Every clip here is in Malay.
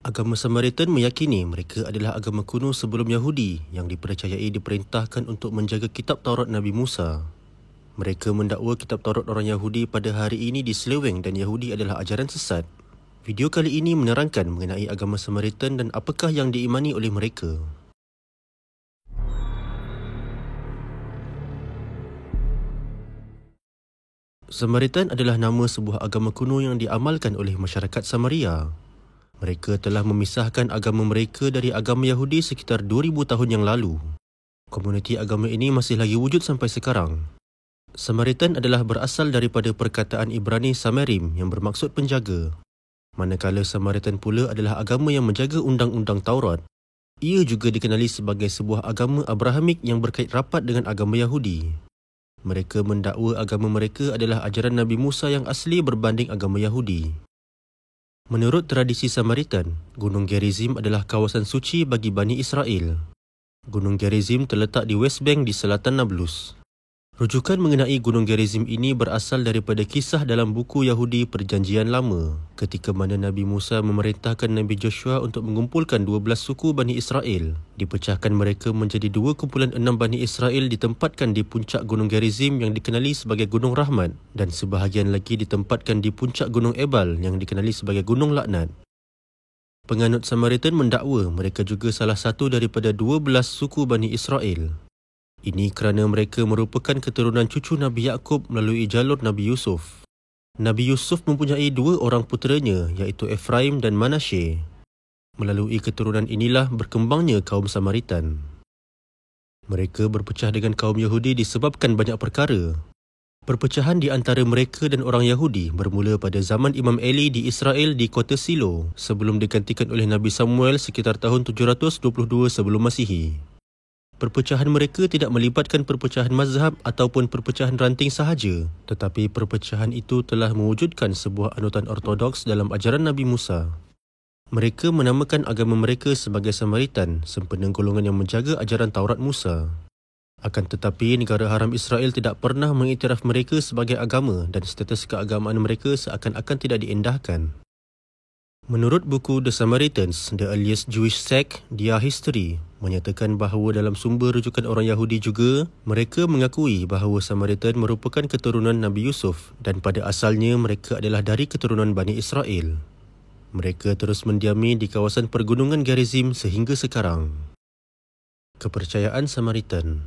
Agama Samaritan meyakini mereka adalah agama kuno sebelum Yahudi yang dipercayai diperintahkan untuk menjaga kitab Taurat Nabi Musa. Mereka mendakwa kitab Taurat orang Yahudi pada hari ini diseleweng dan Yahudi adalah ajaran sesat. Video kali ini menerangkan mengenai agama Samaritan dan apakah yang diimani oleh mereka. Samaritan adalah nama sebuah agama kuno yang diamalkan oleh masyarakat Samaria. Mereka telah memisahkan agama mereka dari agama Yahudi sekitar 2000 tahun yang lalu. Komuniti agama ini masih lagi wujud sampai sekarang. Samaritan adalah berasal daripada perkataan Ibrani Samarim yang bermaksud penjaga. Manakala Samaritan pula adalah agama yang menjaga undang-undang Taurat. Ia juga dikenali sebagai sebuah agama Abrahamik yang berkait rapat dengan agama Yahudi. Mereka mendakwa agama mereka adalah ajaran Nabi Musa yang asli berbanding agama Yahudi. Menurut tradisi Samaritan, Gunung Gerizim adalah kawasan suci bagi Bani Israel. Gunung Gerizim terletak di West Bank di selatan Nablus. Rujukan mengenai Gunung Gerizim ini berasal daripada kisah dalam buku Yahudi Perjanjian Lama, ketika mana Nabi Musa memerintahkan Nabi Joshua untuk mengumpulkan 12 suku Bani Israel. Dipecahkan mereka menjadi dua kumpulan 6 Bani Israel ditempatkan di puncak Gunung Gerizim yang dikenali sebagai Gunung Rahmat dan sebahagian lagi ditempatkan di puncak Gunung Ebal yang dikenali sebagai Gunung Laknat. Penganut Samaritan mendakwa mereka juga salah satu daripada 12 suku Bani Israel. Ini kerana mereka merupakan keturunan cucu Nabi Yaqub melalui jalur Nabi Yusuf. Nabi Yusuf mempunyai 2 orang puteranya iaitu Efraim dan Manasye. Melalui keturunan inilah berkembangnya kaum Samaritan. Mereka berpecah dengan kaum Yahudi disebabkan banyak perkara. Perpecahan di antara mereka dan orang Yahudi bermula pada zaman Imam Eli di Israel di kota Silo sebelum digantikan oleh Nabi Samuel sekitar tahun 722 sebelum Masihi. Perpecahan mereka tidak melibatkan perpecahan mazhab ataupun perpecahan ranting sahaja, tetapi perpecahan itu telah mewujudkan sebuah anutan ortodoks dalam ajaran Nabi Musa. Mereka menamakan agama mereka sebagai Samaritan, sempena golongan yang menjaga ajaran Taurat Musa. Akan tetapi, negara haram Israel tidak pernah mengiktiraf mereka sebagai agama dan status keagamaan mereka seakan-akan tidak diendahkan. Menurut buku The Samaritans, The Earliest Jewish Sect, Their History, menyatakan bahawa dalam sumber rujukan orang Yahudi juga, mereka mengakui bahawa Samaritan merupakan keturunan Nabi Yusuf dan pada asalnya mereka adalah dari keturunan Bani Israel. Mereka terus mendiami di kawasan pergunungan Gerizim sehingga sekarang. Kepercayaan Samaritan.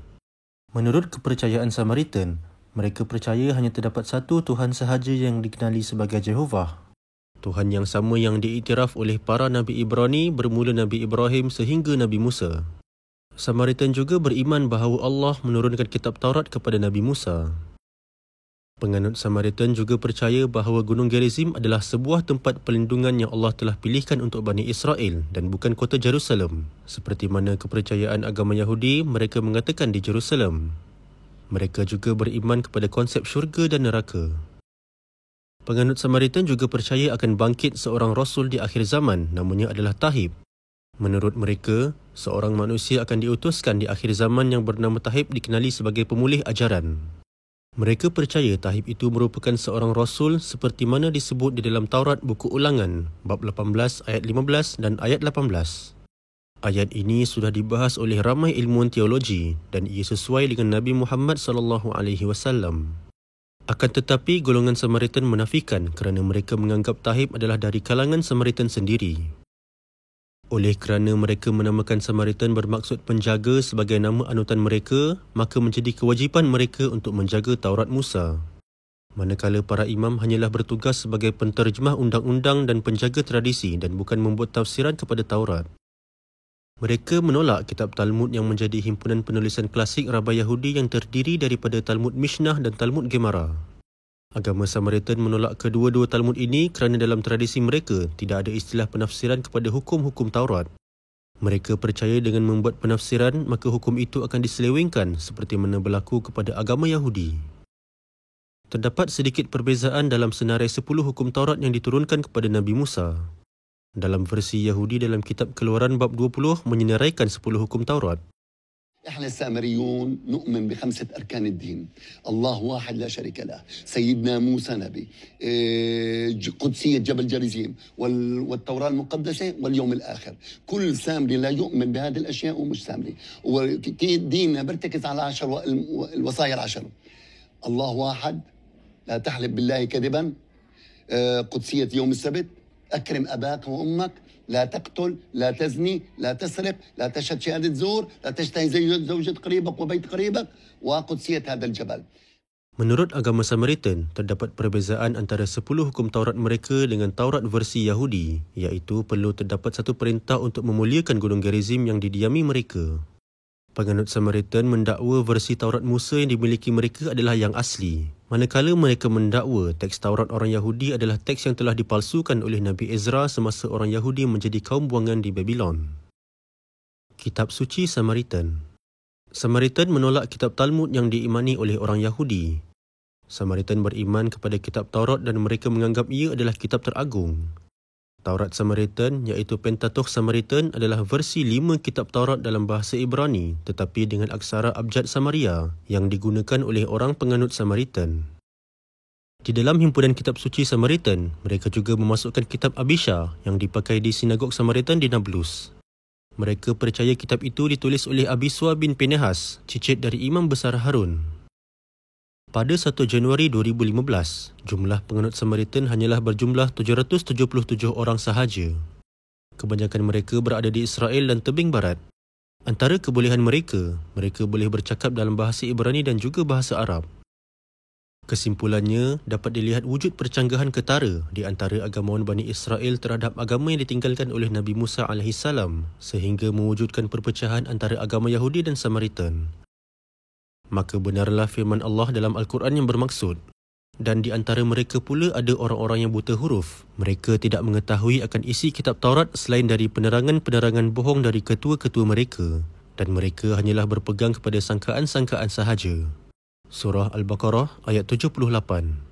Menurut kepercayaan Samaritan, mereka percaya hanya terdapat satu Tuhan sahaja yang dikenali sebagai Jehovah. Tuhan yang sama yang diiktiraf oleh para Nabi Ibrani bermula Nabi Ibrahim sehingga Nabi Musa. Samaritan juga beriman bahawa Allah menurunkan kitab Taurat kepada Nabi Musa. Penganut Samaritan juga percaya bahawa Gunung Gerizim adalah sebuah tempat perlindungan yang Allah telah pilihkan untuk Bani Israel dan bukan kota Jerusalem. Seperti mana kepercayaan agama Yahudi, mereka mengatakan di Jerusalem. Mereka juga beriman kepada konsep syurga dan neraka. Penganut Samaritan juga percaya akan bangkit seorang Rasul di akhir zaman, namanya adalah Tahib. Menurut mereka, seorang manusia akan diutuskan di akhir zaman yang bernama Tahib dikenali sebagai pemulih ajaran. Mereka percaya Tahib itu merupakan seorang Rasul seperti mana disebut di dalam Taurat buku Ulangan, bab 18 ayat 15 dan ayat 18. Ayat ini sudah dibahas oleh ramai ilmuwan teologi dan ia sesuai dengan Nabi Muhammad SAW. Akan tetapi, golongan Samaritan menafikan kerana mereka menganggap Tahib adalah dari kalangan Samaritan sendiri. Oleh kerana mereka menamakan Samaritan bermaksud penjaga sebagai nama anutan mereka, maka menjadi kewajipan mereka untuk menjaga Taurat Musa. Manakala para imam hanyalah bertugas sebagai penterjemah undang-undang dan penjaga tradisi dan bukan membuat tafsiran kepada Taurat. Mereka menolak kitab Talmud yang menjadi himpunan penulisan klasik Rabai Yahudi yang terdiri daripada Talmud Mishnah dan Talmud Gemara. Agama Samaritan menolak kedua-dua Talmud ini kerana dalam tradisi mereka tidak ada istilah penafsiran kepada hukum-hukum Taurat. Mereka percaya dengan membuat penafsiran maka hukum itu akan diselewengkan seperti mana berlaku kepada agama Yahudi. Terdapat sedikit perbezaan dalam senarai 10 hukum Taurat yang diturunkan kepada Nabi Musa. Dalam versi Yahudi dalam kitab Keluaran bab 20 menyenaraikan 10 hukum Taurat. احنا السامريون نؤمن ب5 أركان الدين. الله واحد لا شريك له، سيدنا موسى نبي، قدسية جبل جريزيم، والتوراة المقدسة واليوم الآخر. كل سامري لا يؤمن بهذه الأشياء ومش سامري. وديننا برتكز على 10 الوصايا ال10. الله واحد، لا تحلف بالله كذبا، قدسية يوم السبت، أكرم أباك وأمك، لا تقتل، لا تزني، لا تسرق، لا تشهد شهادة زور، لا تشتهي زوجة قريبك وبيت قريبك، وقدسية هذا الجبل. Menurut agama Samaritan, terdapat perbezaan antara 10 hukum Taurat mereka dengan Taurat versi Yahudi, iaitu perlu terdapat satu perintah untuk memuliakan Gunung Gerizim yang didiami mereka. Penganut Samaritan mendakwa versi Taurat Musa yang dimiliki mereka adalah yang asli, manakala mereka mendakwa teks Taurat orang Yahudi adalah teks yang telah dipalsukan oleh Nabi Ezra semasa orang Yahudi menjadi kaum buangan di Babylon. Kitab Suci Samaritan. Samaritan menolak kitab Talmud yang diimani oleh orang Yahudi. Samaritan beriman kepada kitab Taurat dan mereka menganggap ia adalah kitab teragung. Taurat Samaritan iaitu Pentateuch Samaritan adalah versi 5 kitab Taurat dalam bahasa Ibrani tetapi dengan aksara abjad Samaria yang digunakan oleh orang penganut Samaritan. Di dalam himpunan kitab suci Samaritan, mereka juga memasukkan kitab Abisha yang dipakai di sinagog Samaritan di Nablus. Mereka percaya kitab itu ditulis oleh Abiswa bin Pinehas, cicit dari Imam Besar Harun. Pada 1 Januari 2015, jumlah penganut Samaritan hanyalah berjumlah 777 orang sahaja. Kebanyakan mereka berada di Israel dan tebing barat. Antara kebolehan mereka boleh bercakap dalam bahasa Ibrani dan juga bahasa Arab. Kesimpulannya, dapat dilihat wujud percanggahan ketara di antara agamawan Bani Israel terhadap agama yang ditinggalkan oleh Nabi Musa AS sehingga mewujudkan perpecahan antara agama Yahudi dan Samaritan. Maka benarlah firman Allah dalam Al-Quran yang bermaksud, dan di antara mereka pula ada orang-orang yang buta huruf. Mereka tidak mengetahui akan isi kitab Taurat selain dari penerangan-penerangan bohong dari ketua-ketua mereka, dan mereka hanyalah berpegang kepada sangkaan-sangkaan sahaja. Surah Al-Baqarah ayat 78.